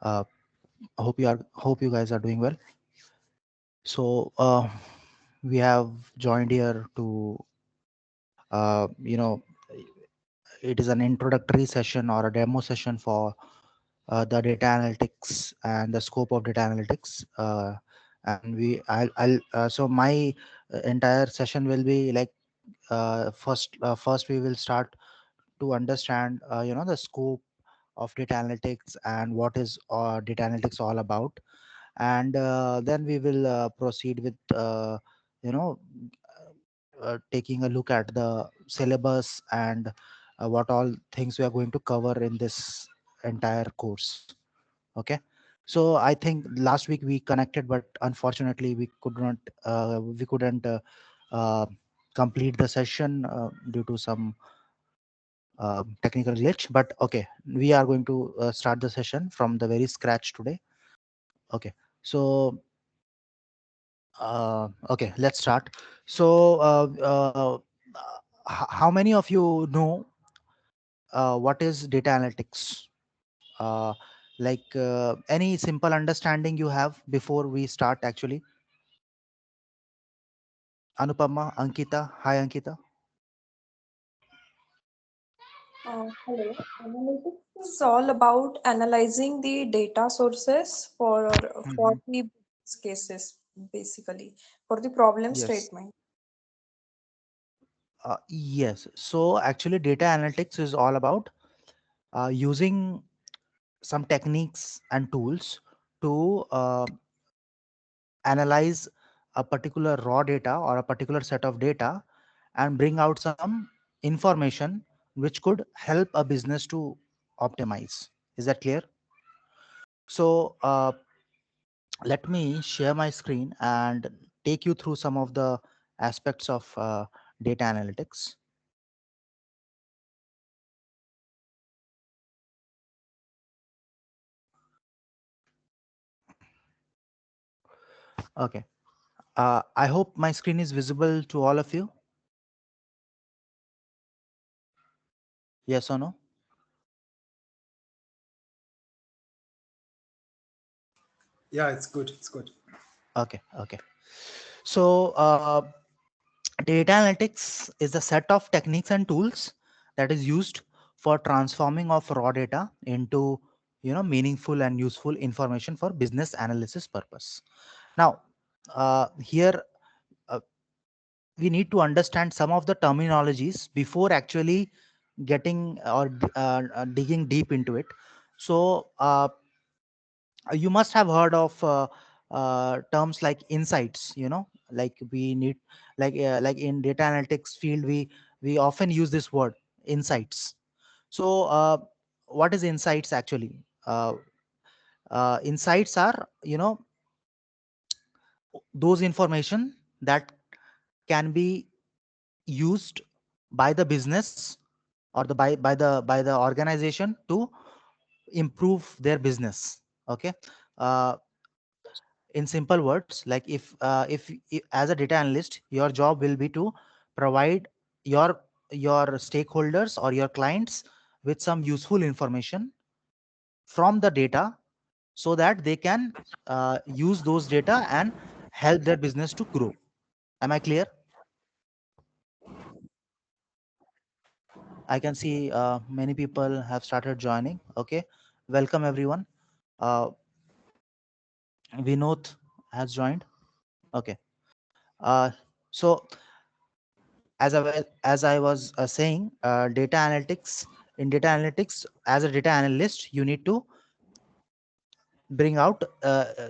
Uh, hope you guys are doing well. So we have joined here to you know it is an introductory session or a demo session for the data analytics and the scope of data analytics. And I'll so my entire session will be like first we will start to understand the scope of data analytics and what is data analytics all about, and then we will proceed with you know taking a look at the syllabus and what all things we are going to cover in this entire course. Okay, so I think last week we connected, but unfortunately we couldn't uh, complete the session due to some technical glitch. But okay, we are going to start the session from the very scratch today. Okay, so okay, let's start. So how many of you know what is data analytics? uh, any simple understanding you have before we start actually? Anupama, Ankita. Hi, Ankita. Hello. Analytics is all about analyzing the data sources for Mhm. the business cases, basically, for the problem Yes. statement. Yes. So actually, data analytics is all about using some techniques and tools to analyze a particular raw data or a particular set of data and bring out some information which could help a business to optimize. Is that clear? So let me share my screen and take you through some of the aspects of data analytics. Okay. I hope my screen is visible to all of you. Yes or no? Yeah, it's good. It's good. Okay. Okay. So data analytics is a set of techniques and tools that is used for transforming of raw data into meaningful and useful information for business analysis purpose. Now here uh, we need to understand some of the terminologies before actually getting or digging deep into it. So you must have heard of terms like insights. Like we need, like in data analytics field, we often use this word insights. So what is insights actually? Insights are those information that can be used by the business or the organization to improve their business. Okay. uh, in simple words, like if as a data analyst, your job will be to provide your stakeholders or your clients with some useful information from the data, so that they can use those data and help their business to grow. Am I clear? I can see many people have started joining. Okay, welcome everyone. uh, Vinod has joined. Okay. So as I was saying, data analytics, in data analytics, as a data analyst, you need to bring out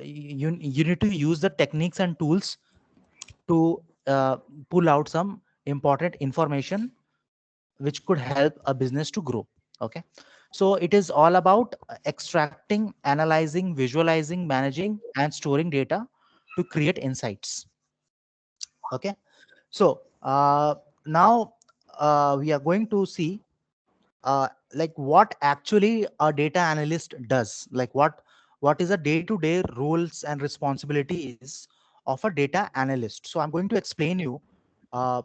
you need to use the techniques and tools to pull out some important information which could help a business to grow. Okay. So it is all about extracting, analyzing, visualizing, managing and storing data to create insights. Okay. So now we are going to see like what actually a data analyst does, like what is the day-to-day roles and responsibilities of a data analyst. So I'm going to explain you uh,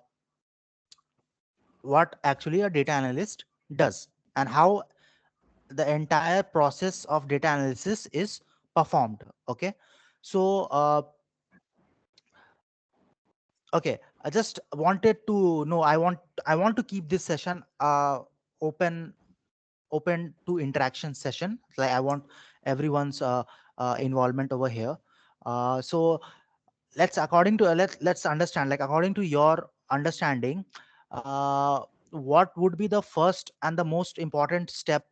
what actually a data analyst does, and how the entire process of data analysis is performed. Okay, so okay, I just wanted to know, I want to keep this session open open to interaction session. Like I want everyone's involvement over here. So let's understand, like according to your understanding, uh, what would be the first and the most important step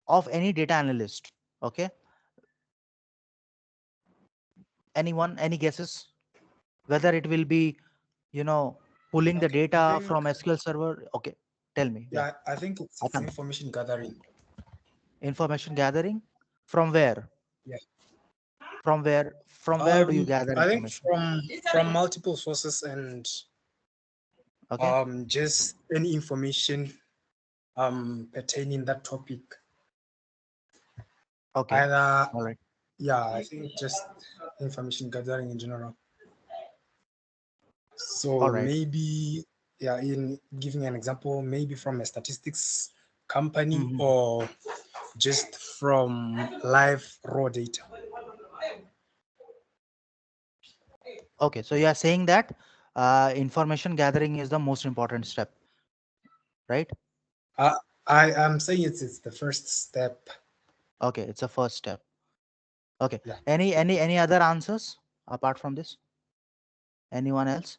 of any data analyst? Okay, anyone, any guesses? Whether it will be, you know, pulling the Okay, I data think from SQL server. Okay, tell me. Yeah, yeah, I think it's Atam. information gathering. Information gathering from where? Yeah. From where do you gather I think information? from multiple sources and Okay, just any information pertaining that topic. okay, Either all right. yeah, I think just information gathering in general. All So right. maybe yeah, in giving an example, maybe from a statistics company Mhm. or just from live raw data. Okay, so you are saying that information gathering is the most important step, right? I I am saying it's the first step. Okay, it's a first step. Okay, Yeah. any other answers apart from this? Anyone else?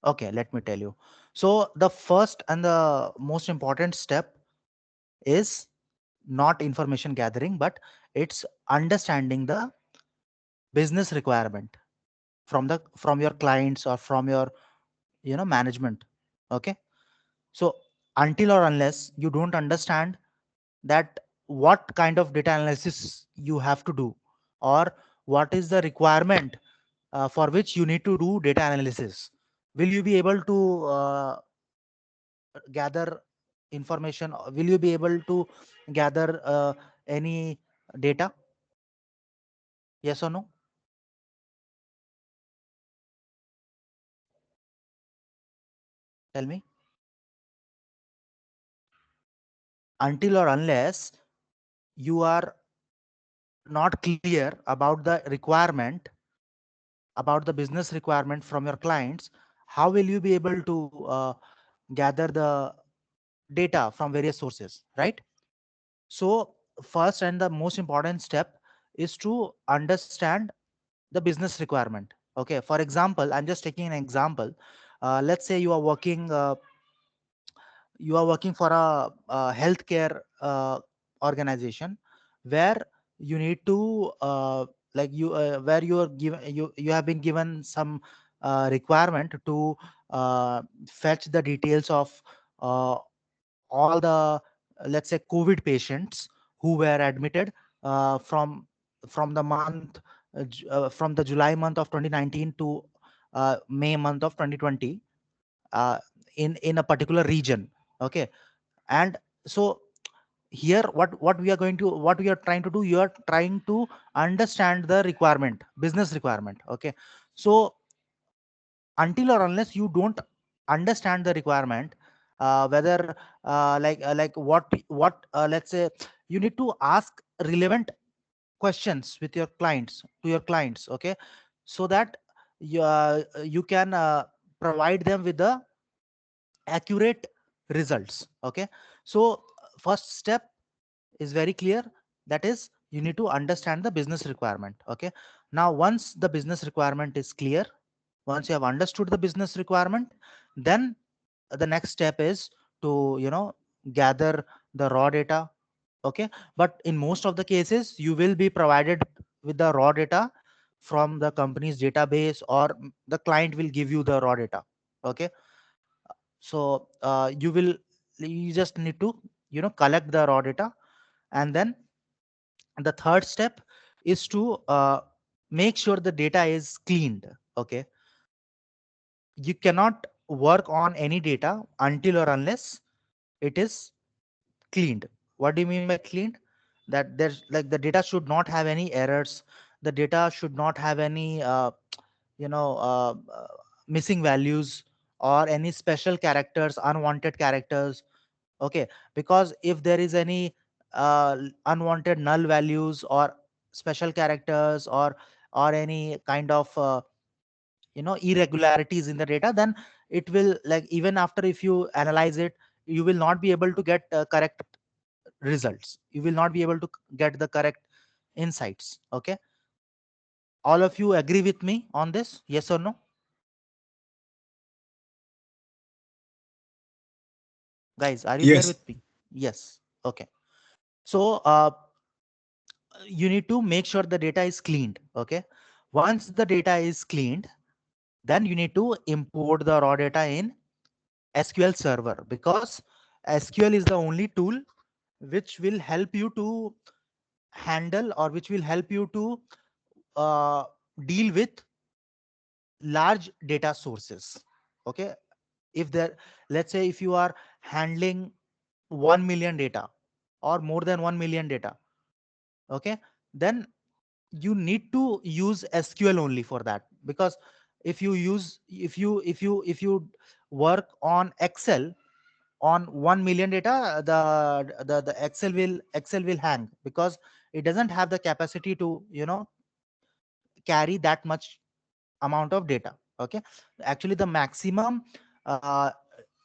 Okay, let me tell you. So the first and the most important step is not information gathering, but it's understanding the business requirement from your clients or from your, management. Okay, so until or unless you don't understand that what kind of data analysis you have to do, or what is the requirement for which you need to do data analysis, will you be able to gather information, or will you be able to gather any data? Yes or no? Tell me. Until or unless you are not clear about the requirement, about the business requirement from your clients, how will you be able to gather the data from various sources, right? So first and the most important step is to understand the business requirement. Okay, for example, I'm just taking an example. Let's say you are working for a healthcare organization, where you need to like you where you are given you have been given some requirement to fetch the details of uh, all the, let's say, COVID patients who were admitted from the month from the July month of 2019 to May month of 2020, uh, in a particular region. Okay, and so here what we are trying to do, you are trying to understand the requirement, business requirement. Okay, so until or unless you don't understand the requirement, whether like what let's say, you need to ask relevant questions with your clients, to your clients. Okay, so that you can provide them with the accurate results. Okay, so first step is very clear, that is, you need to understand the business requirement. Okay, now once the business requirement is clear, once you have understood the business requirement, then the next step is to, gather the raw data. Okay, but in most of the cases you will be provided with the raw data from the company's database, or the client will give you the raw data. Okay, so you just need to, collect the raw data, and then the third step is to make sure the data is cleaned. Okay, you cannot work on any data until or unless it is cleaned. What do you mean by cleaned? That there's, like, the data should not have any errors, the data should not have any you know uh, uh, missing values, or any special characters, unwanted characters. Okay, because if there is any unwanted null values or special characters, or any kind of irregularities in the data, then it will, like, even after if you analyze it, you will not be able to get correct results, you will not be able to get the correct insights. Okay, all of you agree with me on this, yes or no? Guys, are you there Yes. with me? Yes. Okay. So you need to make sure the data is cleaned. Okay, once the data is cleaned, then you need to import the raw data in SQL server, because SQL is the only tool which will help you to handle, or which will help you to uh, deal with large data sources. Okay, if there, let's say if you are handling 1 million data or more than 1 million data, okay, then you need to use SQL only for that. Because if you work on Excel on 1 million data, the Excel will hang, because it doesn't have the capacity to carry that much amount of data. Okay, actually the maximum uh,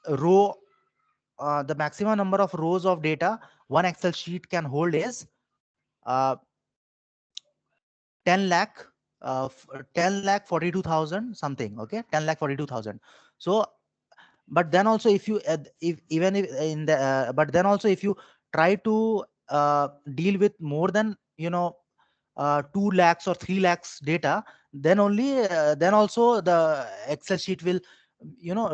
row the maximum number of rows of data one Excel sheet can hold is uh, 10 lakh 10 lakh 42,000 something. Okay, 10 lakh 42,000. So but then also if you if even if in the but then also if you try to deal with more than 2 lakhs or 3 lakhs data, then also the Excel sheet will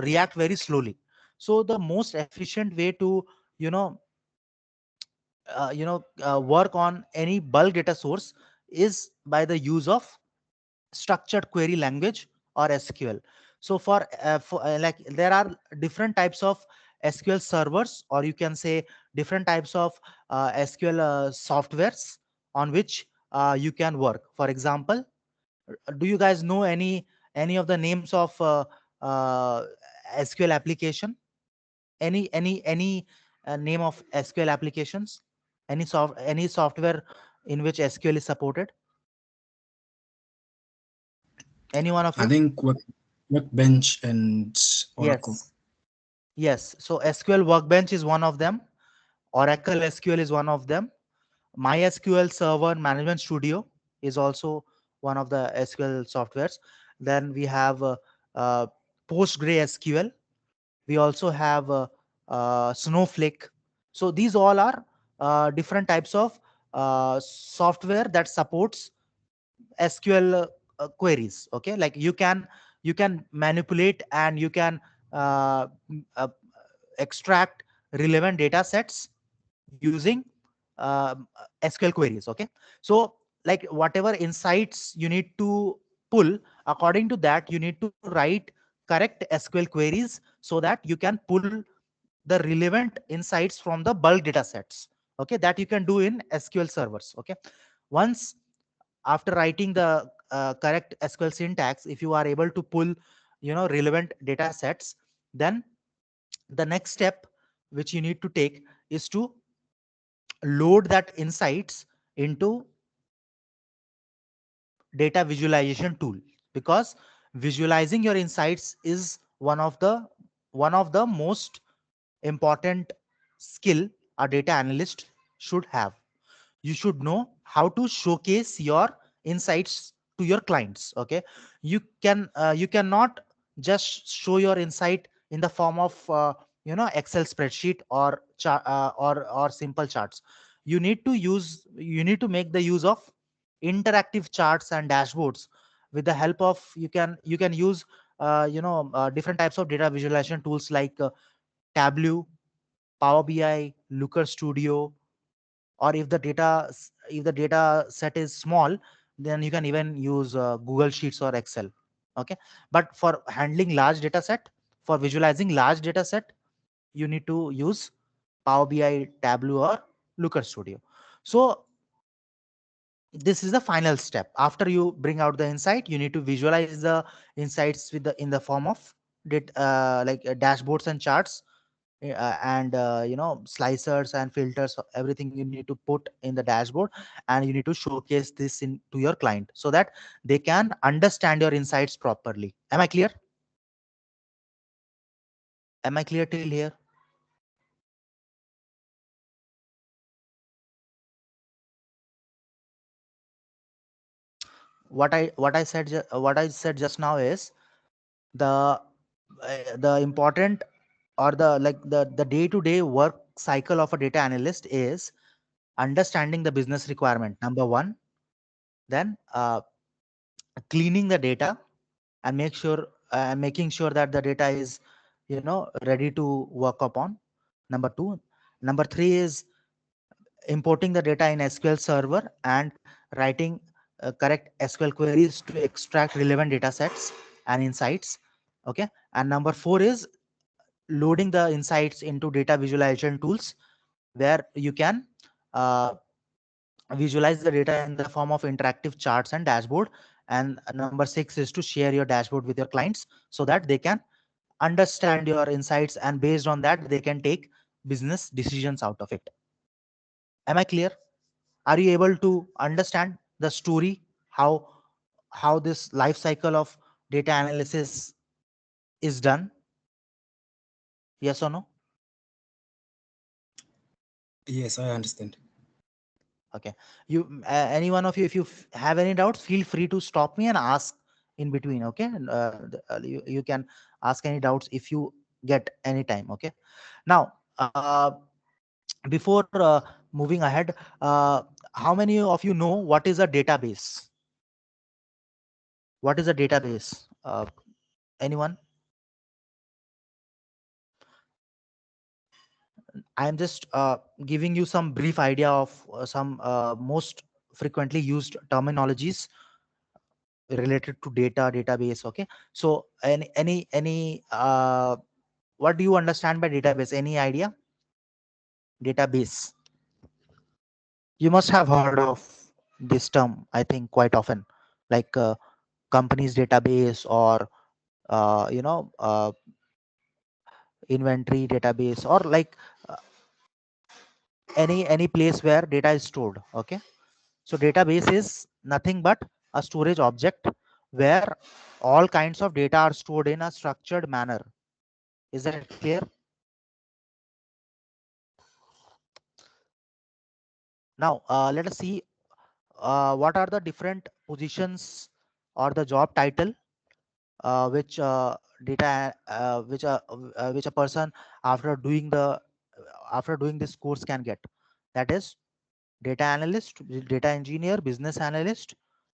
react very slowly. So the most efficient way to you know work on any bulk data source is by the use of structured query language or SQL. So like there are different types of SQL servers, or you can say different types of SQL softwares on which you can work. For example, do you guys know any of the names of uh, SQL application? Any name of SQL applications? Any software in which SQL is supported? Any one of I you? think Workbench and Oracle. Yes. Yes. So SQL Workbench is one of them. Oracle SQL is one of them. MySQL Server Management Studio is also one of the SQL softwares. Then we have uh, PostgreSQL. We also have Snowflake. So these all are different types of software that supports SQL queries. Okay, like you can manipulate, and you can extract relevant data sets using SQL queries. Okay, so like whatever insights you need to pull, according to that you need to write correct SQL queries so that you can pull the relevant insights from the bulk data sets. Okay, that you can do in SQL servers. Okay, once after writing the correct SQL syntax, if you are able to pull relevant data sets, then the next step which you need to take is to load that insights into data visualization tool, because visualizing your insights is one of the most important skill a data analyst should have. You should know how to showcase your insights to your clients. Okay, you cannot just show your insight in the form of Excel spreadsheet or or simple charts. You need to make the use of interactive charts and dashboards. With the help of, you can use different types of data visualization tools like Tableau, Power BI, Looker Studio, or if the data set is small, then you can even use Google Sheets or Excel. Okay, but for handling large data set, for visualizing large data set, you need to use Power BI, Tableau, or Looker Studio. So this is the final step. After you bring out the insight, you need to visualize the insights in the form of did like dashboards and charts, and slicers and filters, everything you need to put in the dashboard, and you need to showcase this in to your client so that they can understand your insights properly. Am I clear? Am I clear till here? What I said just now is the important, or the day to day work cycle of a data analyst is understanding the business requirement, number one. Then cleaning the data, and making sure that the data is ready to work upon, number two. Number three is importing the data in SQL server and writing correct SQL queries to extract relevant data sets and insights. Okay. And number four is loading the insights into data visualization tools, where you can uh, visualize the data in the form of interactive charts and dashboard. And number six is to share your dashboard with your clients so that they can understand your insights, and based on that they can take business decisions out of it. Am I clear? Are you able to understand the story, how this life cycle of data analysis is done? Yes or no? Yes, I understand. Okay. Any one of you, if you have any doubts, feel free to stop me and ask in between. Okay. And, you can ask any doubts if you get any time. Okay. Now, before moving ahead, how many of you know what is a database? What is a database? Anyone? I am just giving you some brief idea of some most frequently used terminologies related to database. Okay. So what do you understand by database? Any idea? Database. You must have heard of this term, I think, quite often, like company's database, or inventory database, or like uh, any place where data is stored. Okay. So database is nothing but a storage object where all kinds of data are stored in a structured manner. Is that clear? Now let us see what are the different positions or the job title which data which a person after doing the after doing this course can get. That is data analyst, data engineer, business analyst,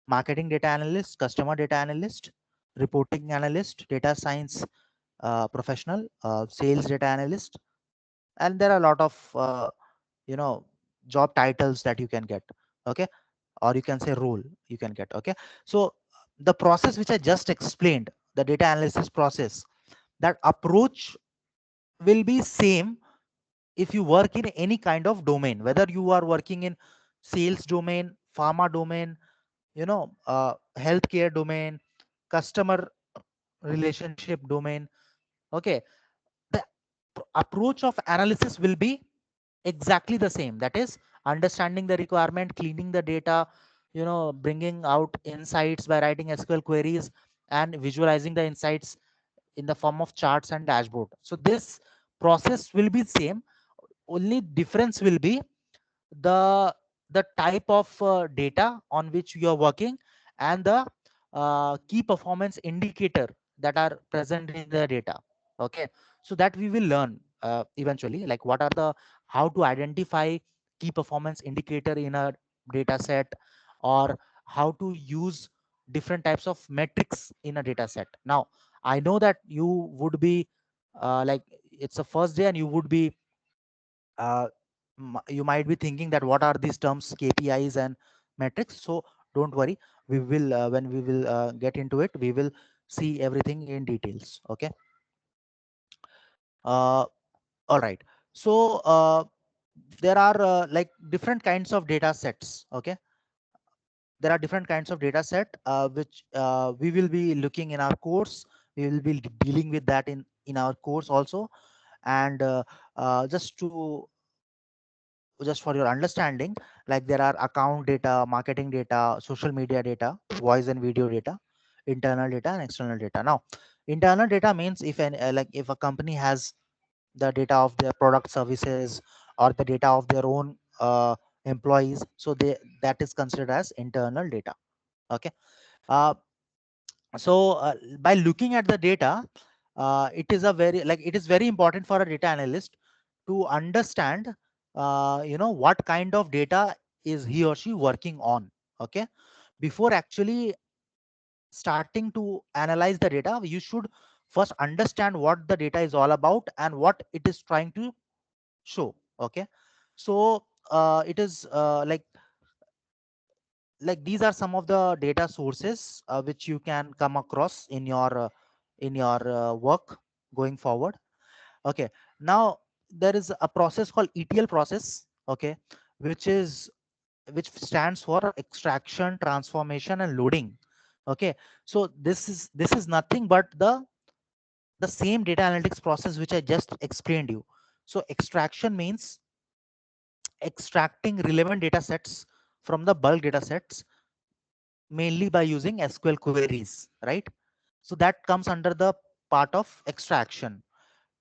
marketing data analyst, customer data analyst, reporting analyst, data science professional, sales data analyst, and there are a lot of you know job titles that you can get. Okay. Or you can say role you can get. Okay. So the process which I just explained, the data analysis process, that approach will be same if you work in any kind of domain, whether you are working in sales domain, pharma domain, healthcare domain, customer relationship domain. Okay. The approach of analysis will be exactly the same. That is understanding the requirement, cleaning the data, bringing out insights by writing SQL queries, and visualizing the insights in the form of charts and dashboard. So this process will be same. Only difference will be the type of data on which you are working, and the key performance indicator that are present in the data. Okay. So that we will learn eventually, like what are the how to identify key performance indicator in a data set, or how to use different types of metrics in a data set. Now I know that you would be like it's a first day, and you would be uh, you might be thinking that what are these terms, KPIs and metrics. So don't worry, we will when we will get into it, we will see everything in details. Okay. uh, all right. So there are like different kinds of data sets. Okay. There are different kinds of data set which we will be looking in our course. We will be dealing with that in our course also. And just to just for your understanding, like there are account data, marketing data, social media data, voice and video data, internal data and external data. Now internal data means if an like if a company has the data of their product services or the data of their own employees, so they that is considered as internal data. Okay. uh, so by looking at the data, it is a very like it is very important for a data analyst to understand what kind of data is he or she working on. Okay, before actually starting to analyze the data, you should first understand what the data is all about and what it is trying to show. Okay, so it is like these are some of the data sources which you can come across in your work going forward. Okay, now there is a process called ETL process. Okay, which is which stands for extraction, transformation and loading. Okay, so this is nothing but the same data analytics process which I just explained you. So extraction means extracting relevant data sets from the bulk data sets, mainly by using SQL queries, right? So that comes under the part of extraction.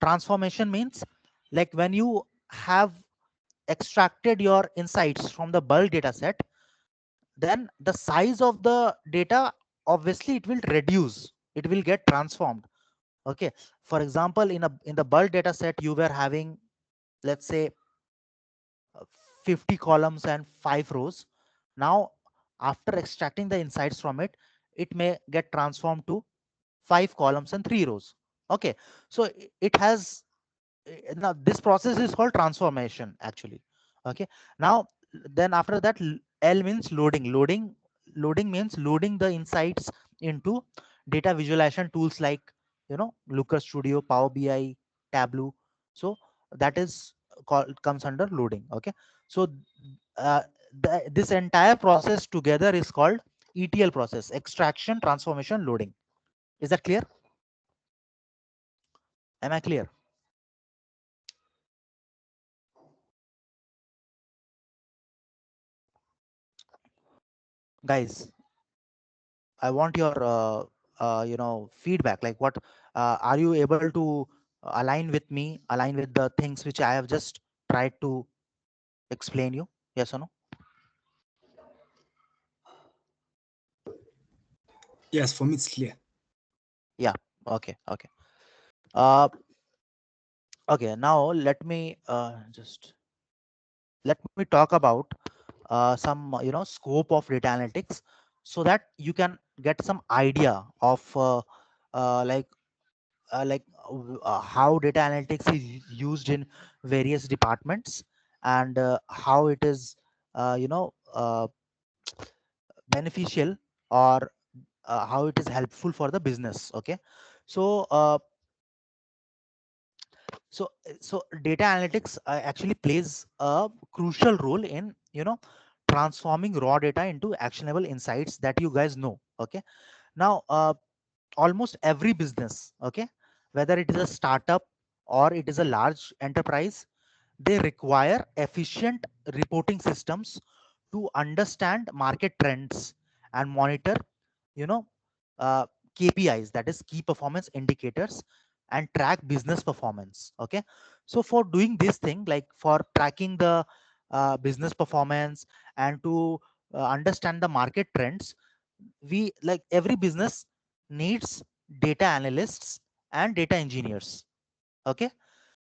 Transformation means like when you have extracted your insights from the bulk data set, then the size of the data, obviously it will reduce, it will get transformed. Okay, for example, in the bulk data set you were having, let's say, uh, 50 columns and 5 rows. Now after extracting the insights from it, it may get transformed to 5 columns and 3 rows. Okay, so it has now this process is called transformation actually. Okay, now then after that, L means loading means loading the insights into data visualization tools like Looker Studio, Power BI, Tableau. So that is called comes under loading. Okay, so uh, this entire process together is called ETL process: extraction, transformation, loading. Is that clear? Am I clear, guys? I want your feedback. Like, what are you able to align with me? Align with the things which I have just tried to explain you? Yes or no? Yes, for me it's clear. Yeah. Okay. Okay. Uh, okay. Now let me talk about some scope of data analytics, so that you can get some idea of like how data analytics is used in various departments, and how it is beneficial, or how it is helpful for the business. Okay, so so data analytics actually plays a crucial role in transforming raw data into actionable insights that you guys know. Okay, now almost every business, okay, whether it is a startup or it is a large enterprise, they require efficient reporting systems to understand market trends and monitor you know uh, KPIs, that is key performance indicators, and track business performance. Okay, so for doing this thing, like for tracking the business performance and to understand the market trends, we like every business needs data analysts and data engineers. Okay,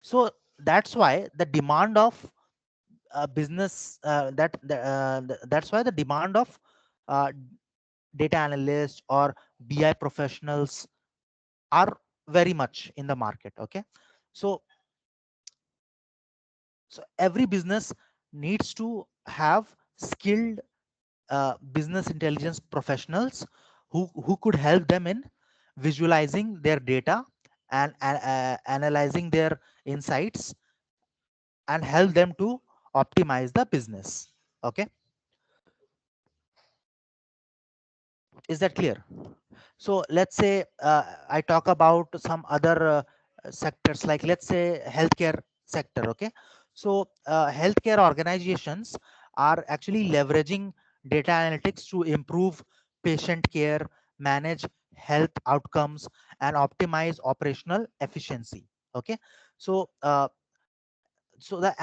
so that's why the demand of business that's why the demand of uh, data analysts or BI professionals are very much in the market. Okay, so every business needs to have skilled business intelligence professionals who could help them in visualizing their data and analyzing their insights and help them to optimize the business. Okay, Is that clear? So let's say I talk about some other sectors, like let's say healthcare sector. Okay, so healthcare organizations are actually leveraging data analytics to improve patient care, manage health outcomes, and optimize operational efficiency. Okay, so so the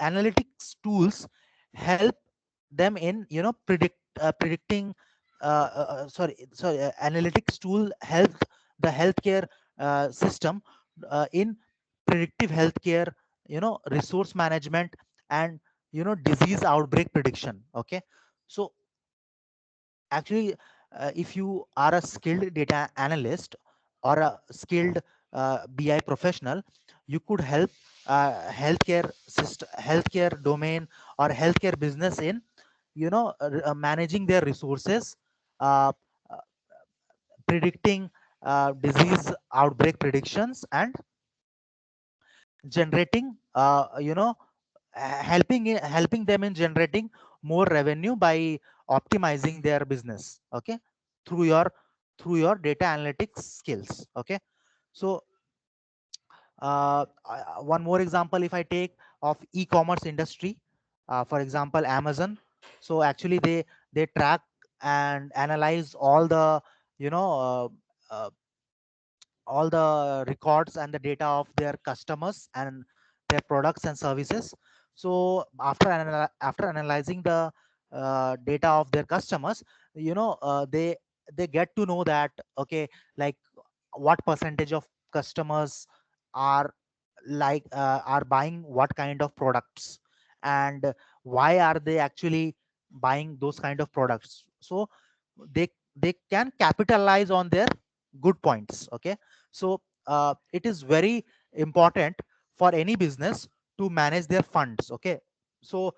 analytics tools help them in, predicting analytics tool help the healthcare system in predictive healthcare, resource management, and disease outbreak prediction. Okay, so actually, if you are a skilled data analyst or a skilled BI professional, you could help healthcare system, healthcare domain, or healthcare business in, managing their resources, uh, uh, predicting disease outbreak predictions, and generating, helping them in generating more revenue by optimizing their business. Okay, through your data analytics skills. Okay, so one more example, if I take of e-commerce industry, for example Amazon. So actually they track and analyze all the, you know uh, all the records and the data of their customers and their products and services. So after analyzing the data of their customers, they get to know that, okay, like what percentage of customers are are buying what kind of products, and why are they actually buying those kind of products. So they can capitalize on their good points. Okay, so it is very important for any business to manage their funds. Okay, so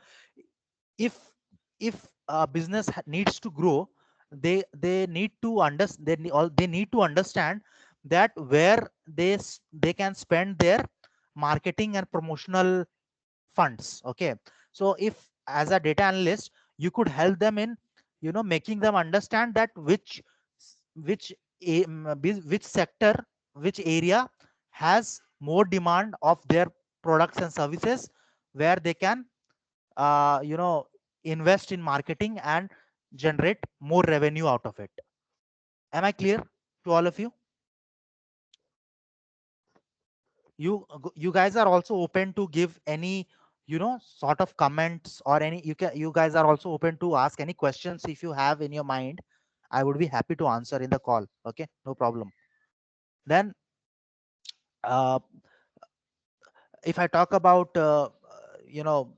if a business needs to grow, they need to understand, they need to understand that where they can spend their marketing and promotional funds. Okay, so if as a data analyst you could help them in, making them understand that which which sector, which area has more demand of their products and services, where they can uh, you know invest in marketing and generate more revenue out of it. Am I clear to all of you? You guys are also open to give any, sort of comments, or any, you guys are also open to ask any questions if you have in your mind. I would be happy to answer in the call. Okay, no problem. Then uh, if I talk about you know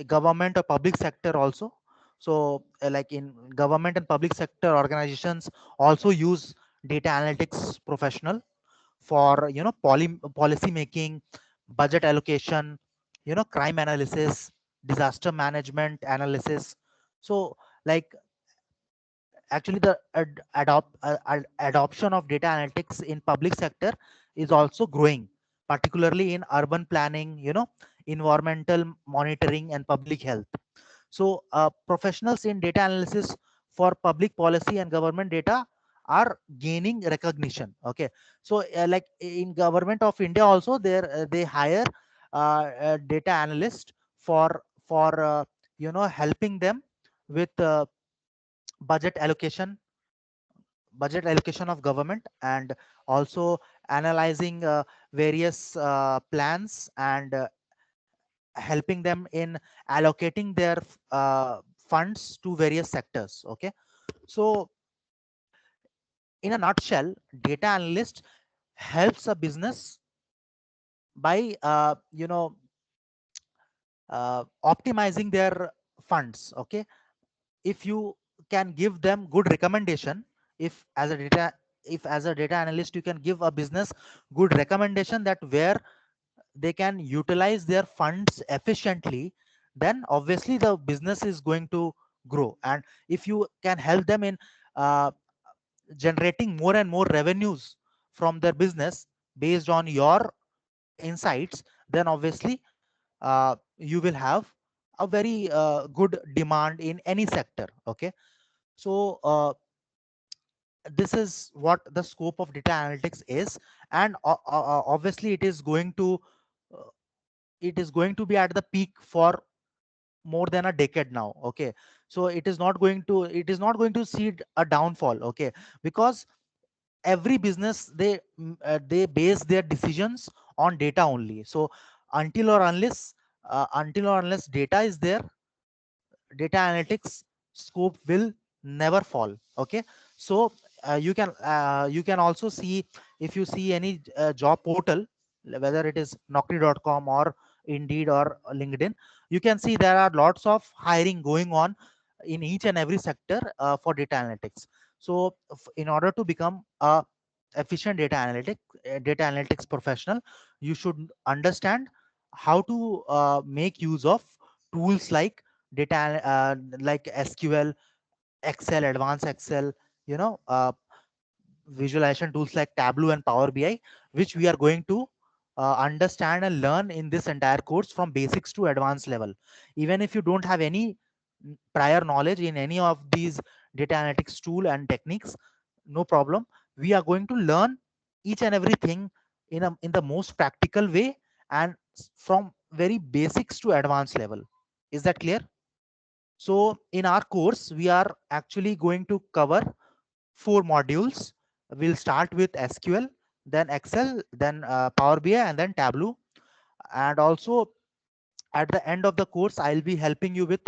government or public sector also. So like in government and public sector organizations also use data analytics professional for, policy making, budget allocation, crime analysis, disaster management analysis. So like actually the adoption of data analytics in public sector is also growing, particularly in urban planning, environmental monitoring, and public health. So professionals in data analysis for public policy and government data are gaining recognition. Okay, so like in government of India also, they hire data analyst for helping them with budget allocation budget allocation of government, and also analyzing various plans, and helping them in allocating their funds to various sectors. Okay, so in a nutshell, data analyst helps a business by optimizing their funds. Okay, if you can give them good recommendation, if as a data if as a data analyst you can give a business good recommendation that where they can utilize their funds efficiently, then obviously the business is going to grow. And if you can help them in uh, generating more and more revenues from their business based on your insights, then obviously you will have a very good demand in any sector. Okay, So this is what the scope of data analytics is. And obviously uh, it is going to be at the peak for more than a decade now. Okay, so it is not going to see a downfall. Okay, because every business, they base their decisions on data only. So until or unless data is there, data analytics scope will never fall. Okay, so you can also see, if you see any job portal, whether it is naukri.com or Indeed or LinkedIn, you can see there are lots of hiring going on in each and every sector for data analytics. So in order to become a efficient data analytics professional, you should understand how to make use of tools like like SQL, Excel, advanced Excel, you know, visualization tools like Tableau and Power BI, which we are going to understand and learn in this entire course from basics to advanced level. Even if you don't have any prior knowledge in any of these data analytics tool and techniques, no problem. We are going to learn each and everything in the most practical way, and from very basics to advanced level. Is that clear? So in our course, we are actually going to cover four modules. We'll start with SQL, then Excel, then Power BI, and then Tableau. And also at the end of the course, I'll be helping you with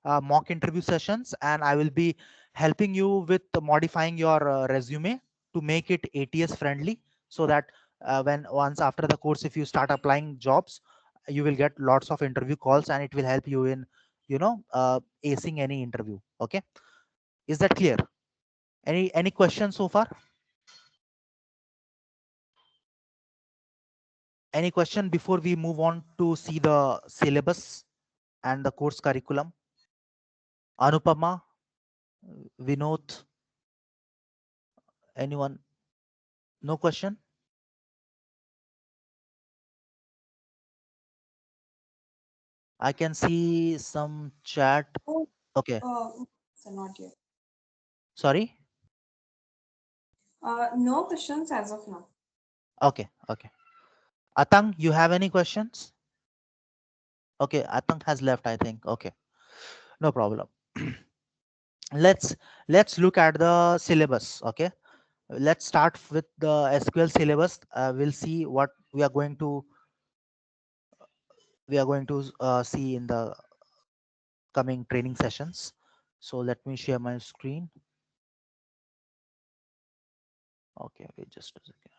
mock interview sessions, and I will be helping you with modifying your resume to make it ATS friendly, so that when once after the course, if you start applying jobs, you will get lots of interview calls, and it will help you in acing any interview. Okay, is that clear? Any questions so far? Any question before we move on to see the syllabus and the course curriculum? Anupama, Vinod, anyone? No question? I can see some chat. Oh, Okay, so not yet. sorry. No questions as of now. Okay, okay. Atang, you have any questions? Okay, Atang has left, I think. Okay, no problem. let's let's look at the syllabus. Okay, let's start with the SQL syllabus. We'll see what we are going to see in the coming training sessions. So let me share my screen. Okay, wait just a second.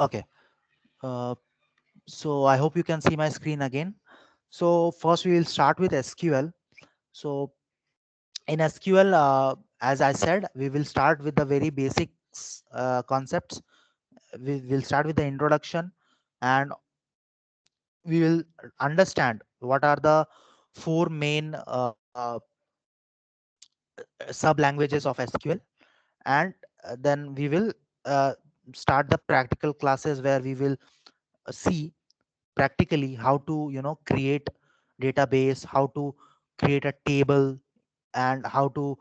Okay, uh, so I hope you can see my screen again. So first we will start with SQL. So in SQL, as I said, we will start with the very basics concepts. We will start with the introduction, and we will understand what are the four main sub languages of SQL. And then we will uh, start the practical classes, where we will see practically how to create database, how to create a table, and how to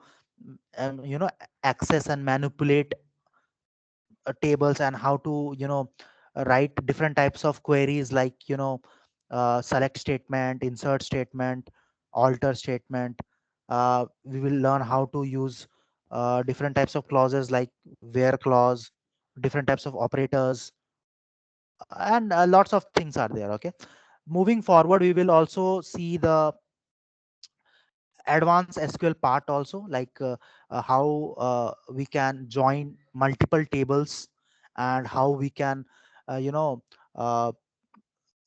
access and manipulate tables, and how to write different types of queries, like select statement, insert statement, alter statement. We will learn how to use different types of clauses, like where clause, different types of operators, and lots of things are there. Okay, moving forward, we will also see the advanced SQL part also, like how we can join multiple tables, and how we can uh, you know uh,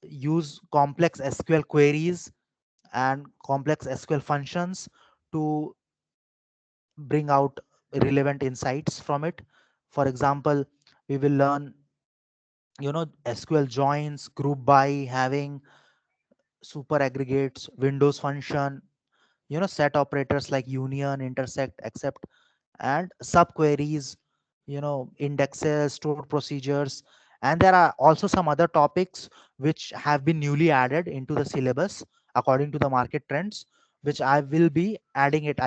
use complex SQL queries and complex SQL functions to bring out relevant insights from it. For example, we will learn, SQL joins, group by, having super aggregates, Windows function, set operators like union, intersect, except, and subqueries, indexes, stored procedures. And there are also some other topics which have been newly added into the syllabus according to the market trends, which I will be adding it.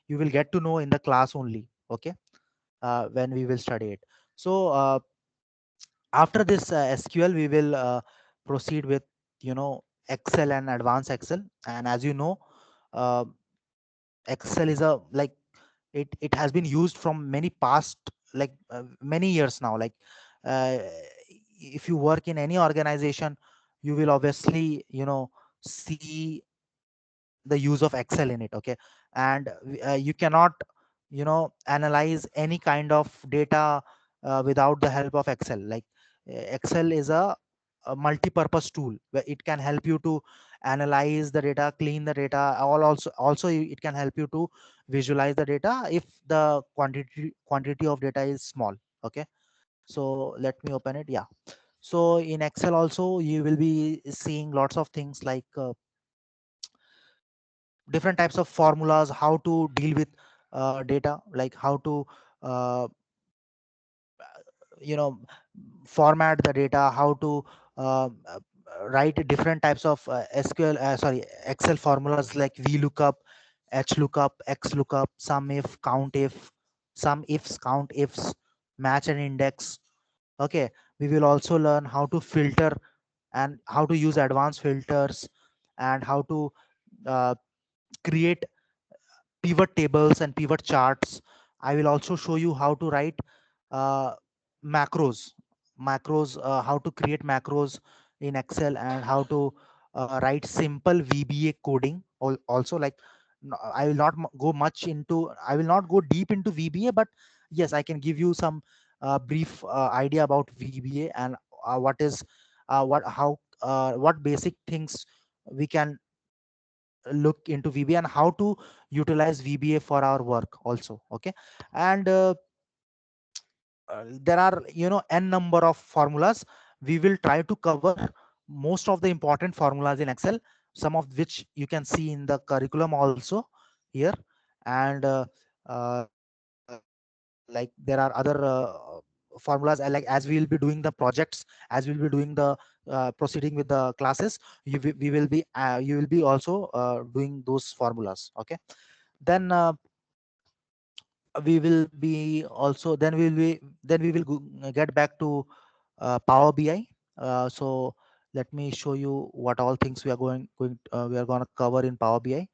You will get to know in the class only. Okay. When we will study it. So after this SQL, we will proceed with, Excel and advanced Excel. And as you know, uh, Excel is a, like, it has been used from many past, like, many years now. Like, uh, if you work in any organization, you will obviously, see the use of Excel in it. Okay. And you cannot, analyze any kind of data without the help of Excel. Like, Excel is a multi-purpose tool where it can help you to analyze the data, clean the data. Also it can help you to visualize the data if the quantity of data is small. Okay. So let me open it. Yeah. So in Excel also you will be seeing lots of things like, different types of formulas, how to deal with data, like how to uh, you know format the data, how to uh, uh, write different types of SQL, sorry, Excel formulas like VLOOKUP, HLOOKUP, XLOOKUP, sum if, count if, sum ifs, count ifs, match and index. Okay. We will also learn how to filter and how to use advanced filters, and how to uh, create pivot tables and pivot charts. I will also show you how to write uh, macros, how to create macros in Excel, and how to write simple VBA coding. Also, like, I will not go much into, I will not go deep into VBA, but yes, I can give you some brief idea about VBA, and what is what how what basic things we can look into VBA, and how to utilize VBA for our work also. Okay. And there are, n number of formulas. We will try to cover most of the important formulas in Excel, some of which you can see in the curriculum also here. And like, there are other formulas, like, as we will be doing the projects, as we will be doing the proceeding with the classes, we will be you will be also doing those formulas. Okay. Then we will be also then we will get back to Power BI. So let me show you what all things we are going to cover in Power BI.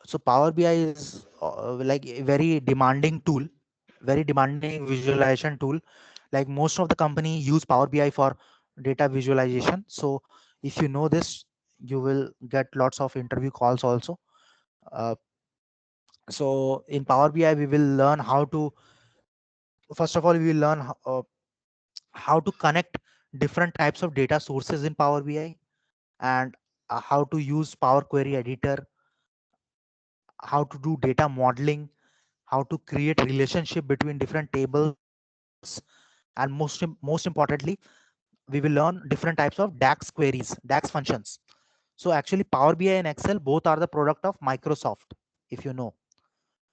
So Power BI is like a very demanding tool, very demanding visualization tool. Like, most of the company use Power BI for data visualization. So if you know this, you will get lots of interview calls also. uh, so in Power BI, we will learn how to, first of all, we will learn how to connect different types of data sources in Power BI, and how to use Power Query Editor, how to do data modeling, how to create relationship between different tables, and most importantly, we will learn different types of DAX queries, DAX functions. So actually, Power BI and Excel both are the product of Microsoft, if you know.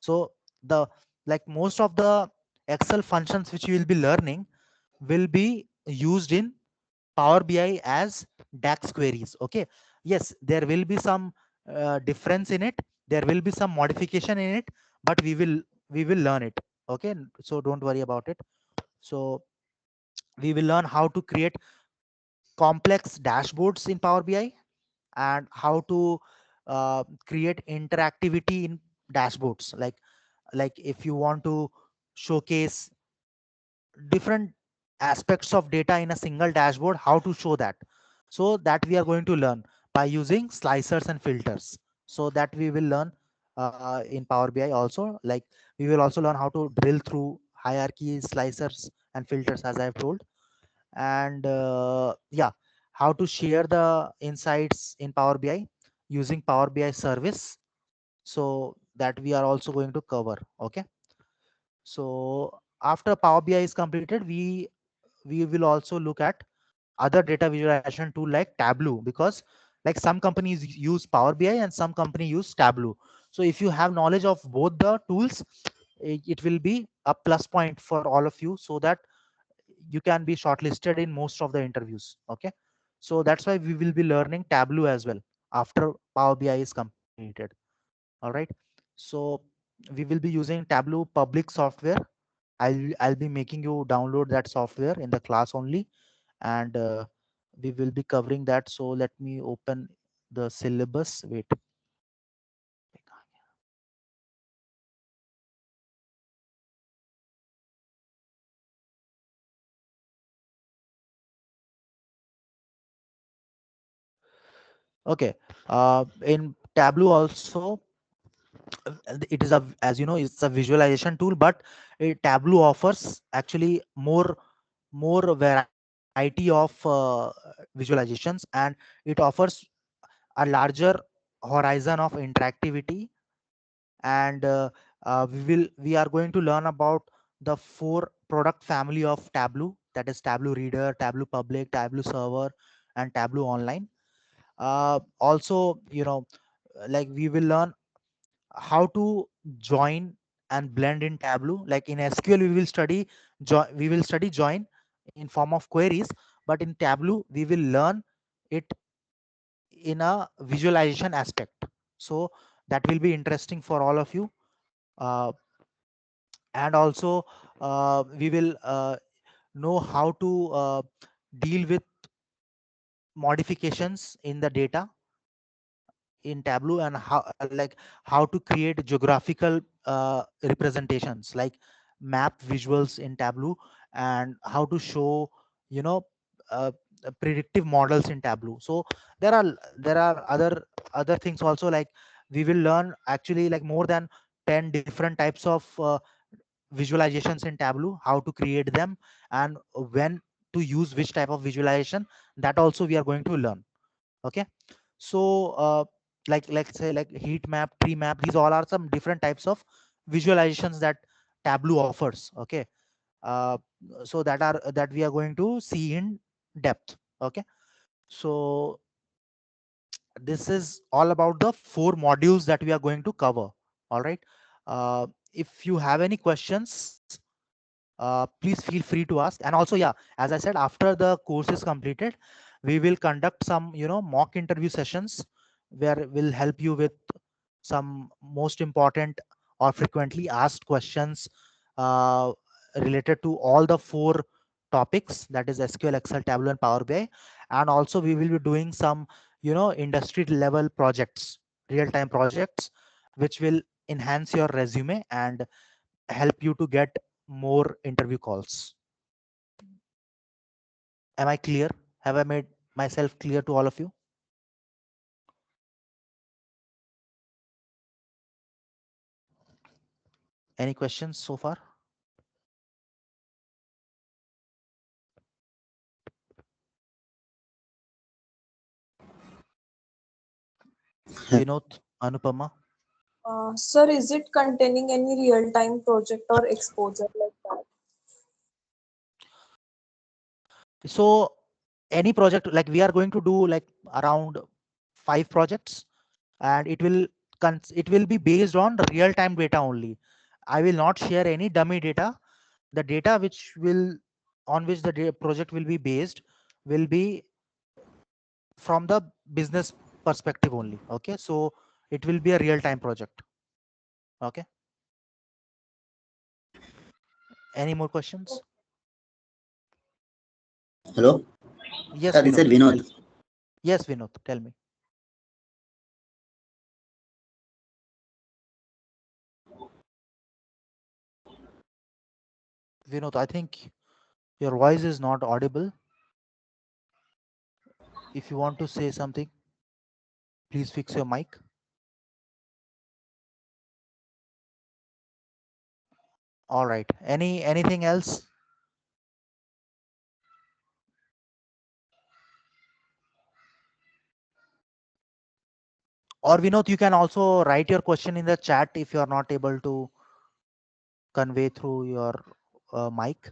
So the, like, most of the Excel functions which you will be learning will be used in Power BI as DAX queries. Okay. Yes, there will be some difference in it. There will be some modification in it, but we will learn it. Okay. So don't worry about it. So we will learn how to create complex dashboards in Power BI, and how to create interactivity in dashboards. Like, if you want to showcase different aspects of data in a single dashboard, how to show that. So that we are going to learn by using slicers and filters. So that we will learn in Power BI also. Like, we will also learn how to drill through hierarchies, slicers and filters, as I have told. And yeah, how to share the insights in Power BI using Power BI service. So that we are also going to cover. Okay. So after Power BI is completed, we will also look at other data visualization tool like Tableau, because like some companies use Power BI and some company use Tableau. So if you have knowledge of both the tools, it will be a plus point for all of you, so that you can be shortlisted in most of the interviews. Okay. So that's why we will be learning Tableau as well after Power BI is completed. All right. So we will be using Tableau public software. I'll be making you download that software in the class only, and we will be covering that. So let me open the syllabus. Wait. Okay. In Tableau also, it is a, as you know, it's a visualization tool, but Tableau offers actually more variety of visualizations, and it offers a larger horizon of interactivity. And we are going to learn about the four product family of Tableau, that is Tableau Reader, Tableau Public, Tableau Server, and Tableau Online. Also, like we will learn how to join and blend in Tableau. Like in SQL, we will study join in form of queries, but in Tableau we will learn it in a visualization aspect. So that will be interesting for all of you. uh, and also we will know how to deal with modifications in the data in Tableau, and how like how to create geographical representations, like map visuals in Tableau, and how to show, you know uh, predictive models in Tableau. So there are other things also, like we will learn actually like more than 10 different types of visualizations in Tableau, how to create them, and when to use which type of visualization, that also we are going to learn. Okay. So like let's say like heat map, tree map, these all are some different types of visualizations that Tableau offers. Okay. uh, so that we are going to see in depth. Okay. So this is all about the four modules that we are going to cover. All right. If you have any questions, please feel free to ask. And also, yeah, as I said, after the course is completed, we will conduct some mock interview sessions, where we'll help you with some most important or frequently asked questions uh, related to all the four topics, that is SQL, Excel, Tableau, and Power BI. And also we will be doing some industry level projects, real time projects, which will enhance your resume and help you to get more interview calls. Am I clear? Have I made myself clear to all of you? Any questions so far? Vinod, Anupama. Sir, is it containing any real-time project or exposure like that? So any project, like we are going to do like around 5 projects, and it will be based on real time data only. I will not share any dummy data. The data which will on which the project will be based will be from the business perspective only. Okay. So it will be a real time project. Okay. Any more questions? Hello? Yes, Yeah, this is Vinod, tell Vinod. me. Yes, Vinod, tell me. Vinod, I think your voice is not audible. If you want to say something, please fix your mic. All right. Anything else? Or Vinod, you can also write your question in the chat if you are not able to convey through your mic.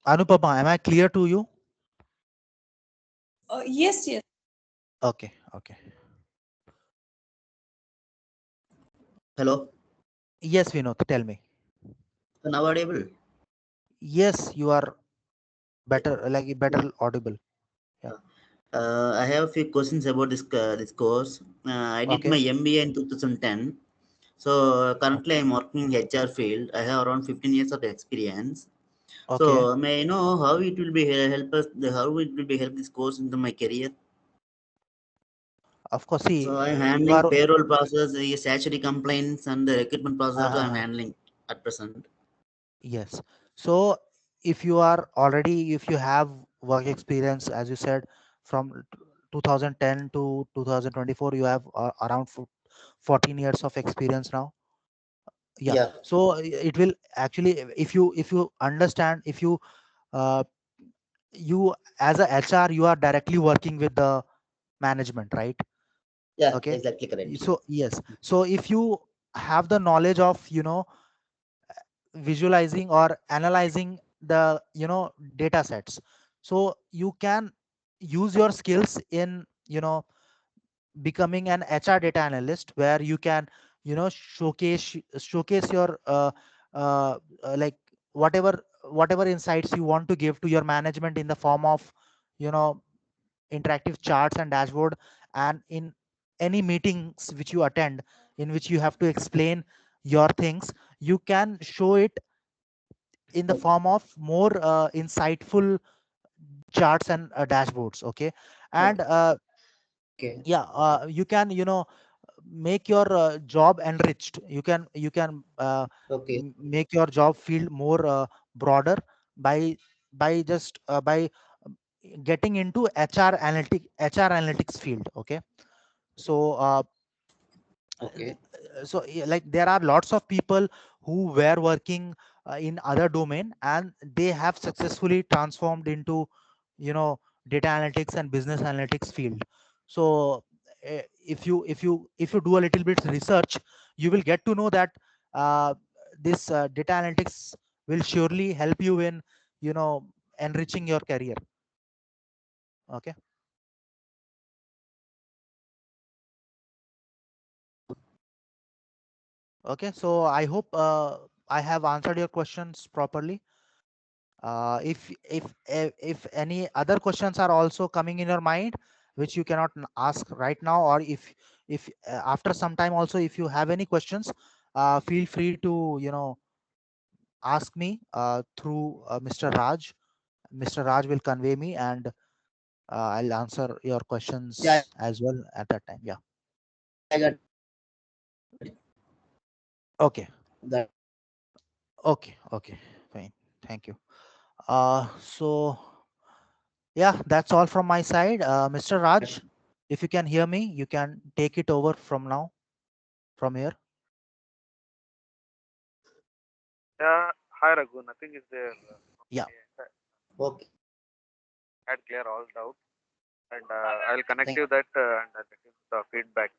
Anupama, am I clear to you? Yes, yes. Okay, okay. Hello, Yes, Vinod, tell me. now audible? Yes, you are Yeah, better, like yeah. better audible. Yeah. I have a few questions about this course. I did my Okay. MBA in 2010. So currently Okay. I'm working in HR field. I have around 15 years of experience. So Okay. may I know how it will be help us? How it will be help this course into my career? Of course. So See, I'm you handling are. payroll process, the statutory complaints, and the recruitment process also I'm Uh, handling at present. yes. So if you are already, if you have work experience, as you said, from 2010 to 2024, you have around 14 years of experience now. Yeah. Yeah, So it will actually, if you understand, if you uh, you as a HR, you are directly working with the management, right? yeah, Okay. exactly correct. So yes. So if you have the knowledge of, visualizing or analyzing the, data sets, so you can use your skills in, becoming an HR data analyst, where you can, showcase your like whatever insights you want to give to your management in the form of, you know interactive charts and dashboard, and in any meetings which you attend, in which you have to explain your things, you can show it in the form of more insightful charts and dashboards. Okay. And Okay, yeah, you can, make your job enriched. You can make your job feel more broader by just by getting into HR analytics field. Okay. So okay, like there are lots of people who were working in other domain, and they have successfully transformed into, data analytics and business analytics field. So if you do a little bit research, you will get to know that this data analytics will surely help you in, enriching your career. Okay. Okay, so I hope I have answered your questions properly. If any other questions are also coming in your mind, which you cannot ask right now, or if after some time also, if you have any questions, feel free to, ask me through Mr. Raj will convey me, and I'll answer your yeah, questions as well at that time. Yeah. yeah. I got Okay. that. Okay. Okay. Fine. Thank you. So yeah, that's all from my side. Mr. Raj, if you can hear me, you can take it over from now, from here. Yeah, hi Raghu. Nothing is there. Yeah. Okay, Had clear all doubts, and I'll connect thank you that and I'll let you the feedback.